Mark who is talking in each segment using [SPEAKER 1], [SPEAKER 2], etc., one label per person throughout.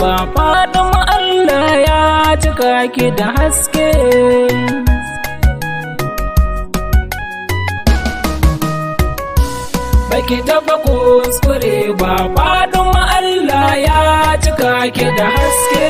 [SPEAKER 1] ba faɗin Allah ya cika ki da haske. Baki taɓa kuskure ba faɗin Allah ya cika ki da haske.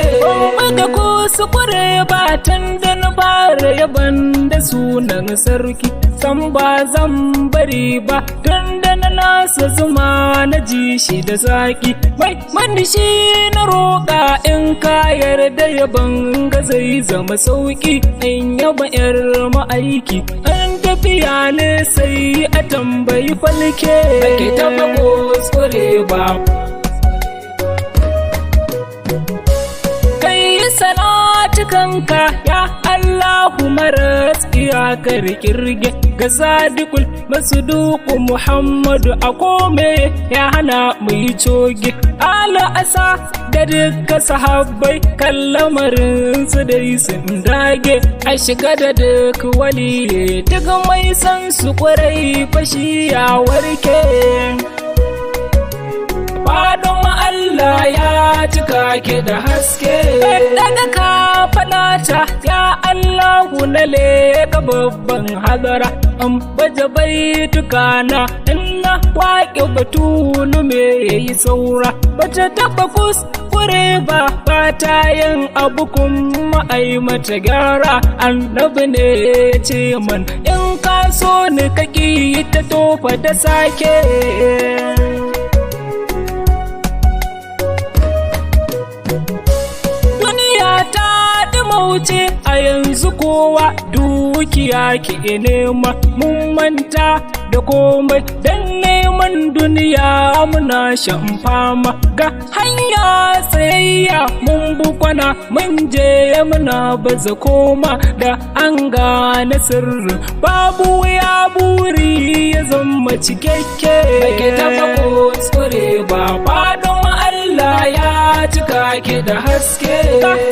[SPEAKER 1] Baka kuskure ba tun da na fara yaban da sunan sarki. San ba zan bari ba tun da na nasa zuma na ji shi da zaki. Mai mani shi na roƙa in ka yarda yaban ga zai zama sauki. In yaba yar ma'aiki an tafiya ne sai a tambayi falke. Baki taɓa kuskure ba. Kai salatukanka ya Allahu maras iyakar kirge ga sadiqul masduqu Muhammadu a kome ya hana mu yi coge. Ala asa da duka sahabbai kan lamarin su dai sun dage. A shiga da duk waliye duk mai san su kwarai fashi ya warke. Faɗin Allah ya cika ki da haske. Daga ka faɗata ya Allahu na leka babban hadara. An baje baitukana ina waƙe batulu me yayi saura. Bace taɓa kuskure ba fata yin abu kuma ai mata gyara. Annabi ne ya ce man in ka so ni ka ƙi ta tofa da sake. Wuce a yanzu kowa dukiya ke nema mun manta da komai dan neman duniya muna shan fama ga hanya tsayayya mun bukwana mun je muna baza koma da an gane sirrin babu ya buri ya zama cikakke. Baki taɓa kuskure ba faɗin Allah ya cika ki da haske.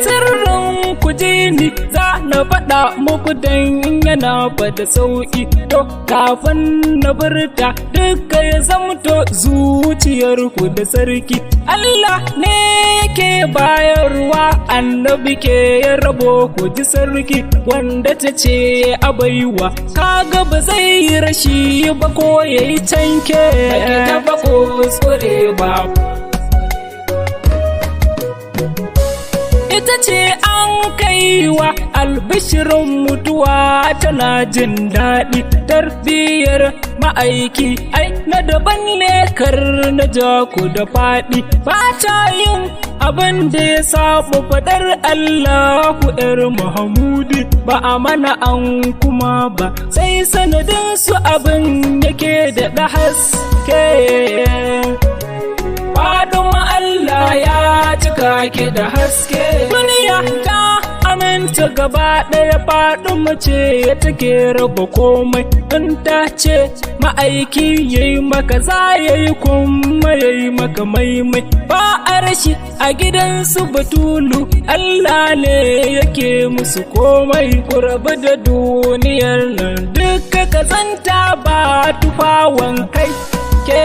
[SPEAKER 1] Sirrin ku ji ni za na faɗa muku dan yana bada sauƙi. To kafin na furta duka ya zamto zuciyar ku da sarki. Allah ne yake bayarwa annabi ke ya rabo ku ji sarki. Wanda ta ce a baiwa kaga ba zai rashi ba ko yayi canke. Baki taɓa kuskure ba. Ita ce an kaiwa albishirin mutuwa tana jin daɗi. Tarbiyyar ma'aiki ai na daban ne kar na ja ku da faɗi. Fata yin abin da ya samu faɗar Allahu ‘yar Mahamudi ba a mana an kuma ba sai sanadin su abin yake da haske. Faɗin Allah ya cika ki da haske. Duniya ta aminta gaba ɗaya faɗin mace ya take raba komai. In ta ce ma'aiki yayi maka za yayi kuma yayi maka maimai. Ba a rashi a gidansu batulu Allah ne yake musu komai. Ku rabu da duniyar nan duka kazanta ba tufawan kai ke.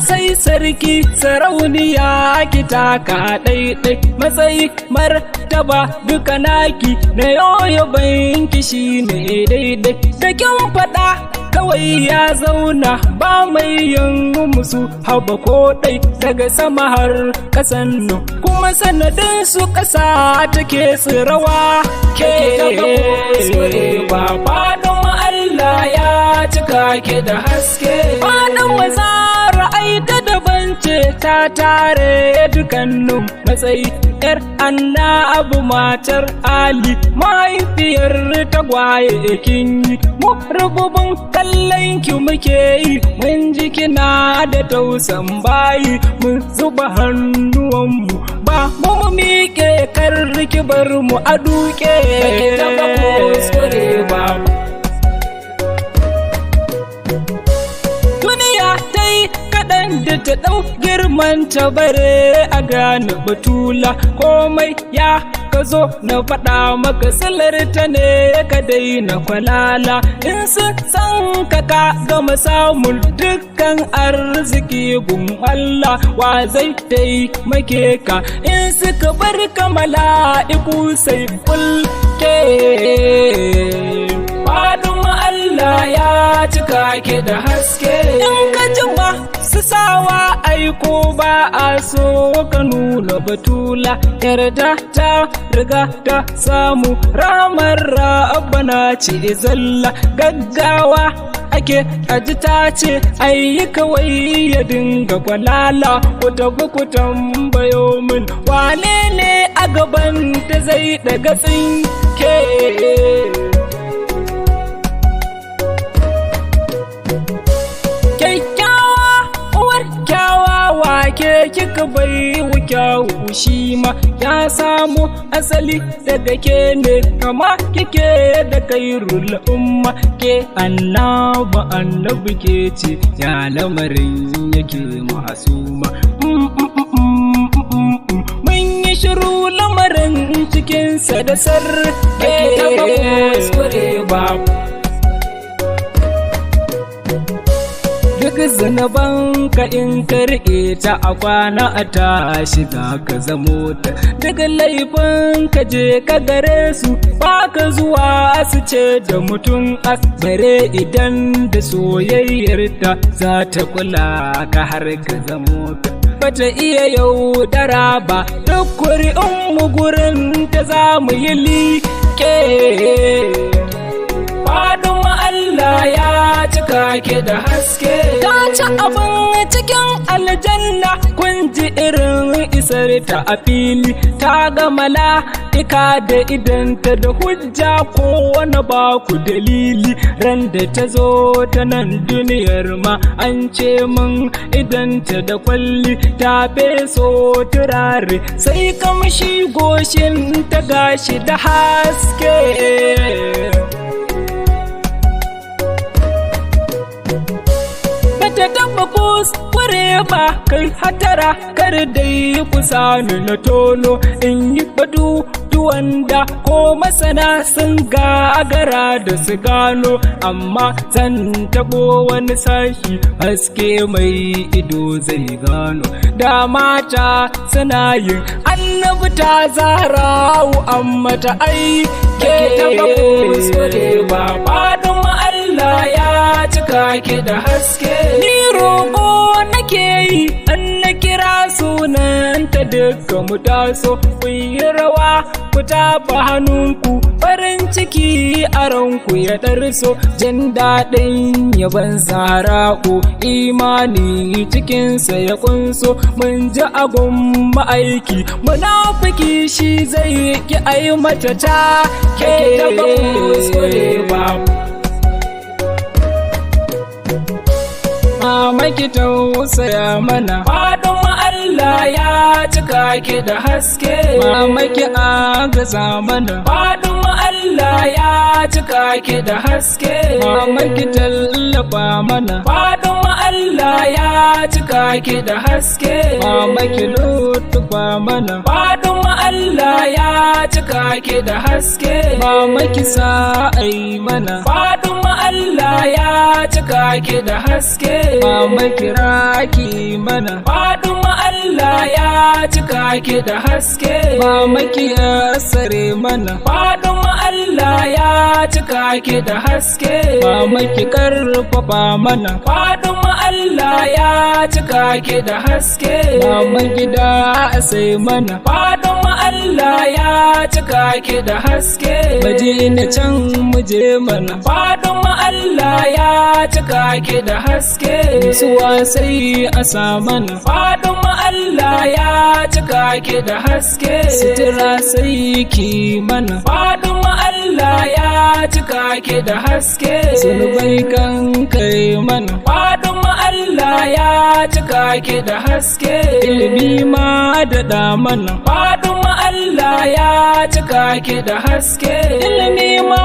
[SPEAKER 1] Sai sarki sarauniya ki taka ɗaiɗai matsayi martaba duka naki na yoyo banki shine daidai. Da kin faɗa kawai ya zauna ba mai yin musu haba ko ɗai daga sama har ƙasan nan kuma sanadin su ƙasa take su rawa ke. Ba faɗin Allah ya cika ki da haske. Faɗin wazara ai ta daban ce ta tare dukannin matsayi. ‘Yar Annabi matar Ali mahaifiyar tagwaye kin yi. Mu rububin kallon ki muke yi mun ji kina da tausan bayi. Mun zuba hannuwanmu ba mu miƙe kar ki bar mu a duke. Baki taɓa kuskure ba. Duniya ta yi kaɗan da ta ɗau girman ta bare a gane batula komai ya zo na faɗa maka silar ta ne ka daina kwalala in sun san ka gama samun dukkan arziki gun Allah wa zai taimake ka in suka bar ka mala'iku sai kulke faɗin Allah ya cika ke da haske in ka jima su sawa aiko ba a so ka nuna batula yarda ta riga ta samu ramar rabbana ce zalla gaggawa ake aji ta ce ayi kawai ya dinga kwalala ku tafi ku tambayo min wane ne a gaban ta zai daga tsinke ke kika bai wa kyawu shi ma ya samu asali daga ke ne kama kike da kairul umma ke annabi ke ce ya lamarin yake masuma mun yi shiru lamarin cikinsa da sarki ta kuskure babu duk zunubanka in ka riƙe ta a kwana a tashi za ka zamo ta duk laifinka je ka gare su ba ka zuwa su ce da mutum asbare idan da soyayyarta za ta kula ka har ka zamo ta bata iya yaudara ba duk kuri'un mu gurin ta za mu yi liƙe faɗin Allah ya cika ke da haske ta ci abin cikin aljanna kun ji irin isar ta a fili ta ga mala'ika da idanta da hujja ko wani baku dalili ran da ta zo ta nan duniyar ma an ce min idanta da kwalli ta feso turare sai kamshi goshin ta gashi da haske ta taba kuskure ba kai hatara kar dai kusa na tono in yi badu wanda ko masana sun gagara da su gano amma zan tabo wani sashi haske mai ido zai gano da mata suna yin annabi ta zara'u amma ta aike taba kuskure ba faɗin Allah ya cika ke da haske ni roƙo nake yi an na kira sunanta duka mu taso ku yi rawa ku tafa hannunku farin ciki a ranku ya ɗarso jin daɗin yaban zara'u imani cikinsa ya kunso mun ji agun ma'aiki munafiki shi zai ki ai mata ta ke taɓa kuskure ba maki tausaya mana faɗin Allah ya cika ki da haske mamaki agaza mana faɗin Allah ya cika ki da haske mamaki tallafa mana faɗin Allah ya cika ki da haske mamaki lutufa mana faɗin Allah ya cika ki da haske mamaki sa'ai mana faɗin Allah ya cika ki da haske mama kira ki mana faɗin Allah ya cika ki da haske mama ki asare mana faɗin Allah ya cika ki da haske mama ki karfafa mana faɗin Allah ya cika ki da haske mama gida sai mana faɗin Allah ya cika ki da haske Madina can muje mana faɗin Allah ya cika ki da haske suwa sai a samana faɗin Allah ya cika ki da haske sutura sai ki mana faɗin Allah ya cika ki da haske zunubai kan kai mana faɗin Allah ya cika ki da haske ilimi ma da mana faɗin Allah ya cika ki da haske ilimi ma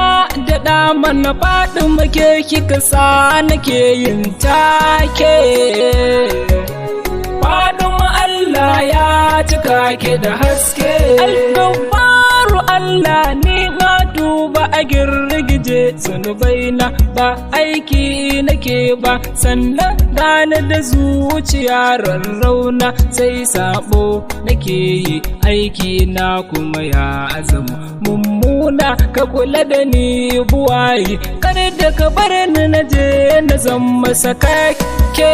[SPEAKER 1] da mana faɗin muke kika sa nake yin take faɗin Allah ya cika ki da haske algafaru Allah ni na duba a girgije zunubaina ba aiki nake ba, sannan gane da zuciya rarrauna sai sabo nake yi, aiki na kuma ya zama mummuna. Ka kula da ni buwayi, kar da ka bar ni na je na zama sakakke.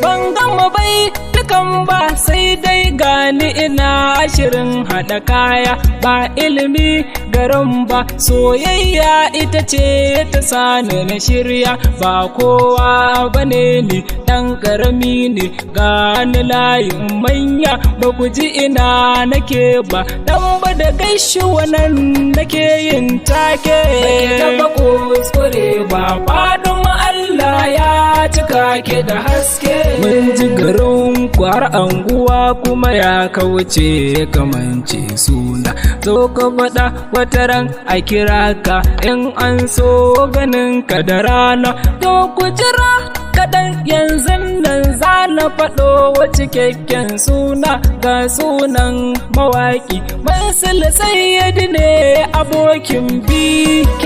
[SPEAKER 1] Ban gama bai dukan ba sai dai gani ina shirin haɗa kaya, ba ilimi garin ba soyayya ita ce ta sani na shirya, ba kowa bane ni ɗan ƙarami ne gani layin manya, ba ku ji ina nake ba dan ba da gaishe wannan nake yin take. Bai taɓa kuskure ba faɗin Allah ya cika ke da haske. Mun ji garin kwar anguwa kuma ya kauce kamance suna, zo ka faɗa wata ran a kira ka in an so ganin ka da rana. To ku jira kaɗan yanzu nan za na faɗo wa cikakken suna, ga sunan mawaƙi Mansur Sayyadi ne abokin BK.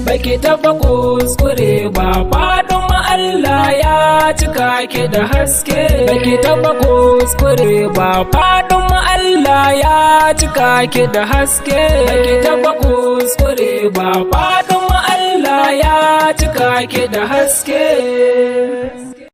[SPEAKER 1] Baki taɓa kuskure ba faɗin Allah ya cika ke da haske. Baki taɓa kuskure ba faɗin Allah ya cika ke da haske. Baki taɓa kuskure ba faɗin Allah ya cika ke da haske.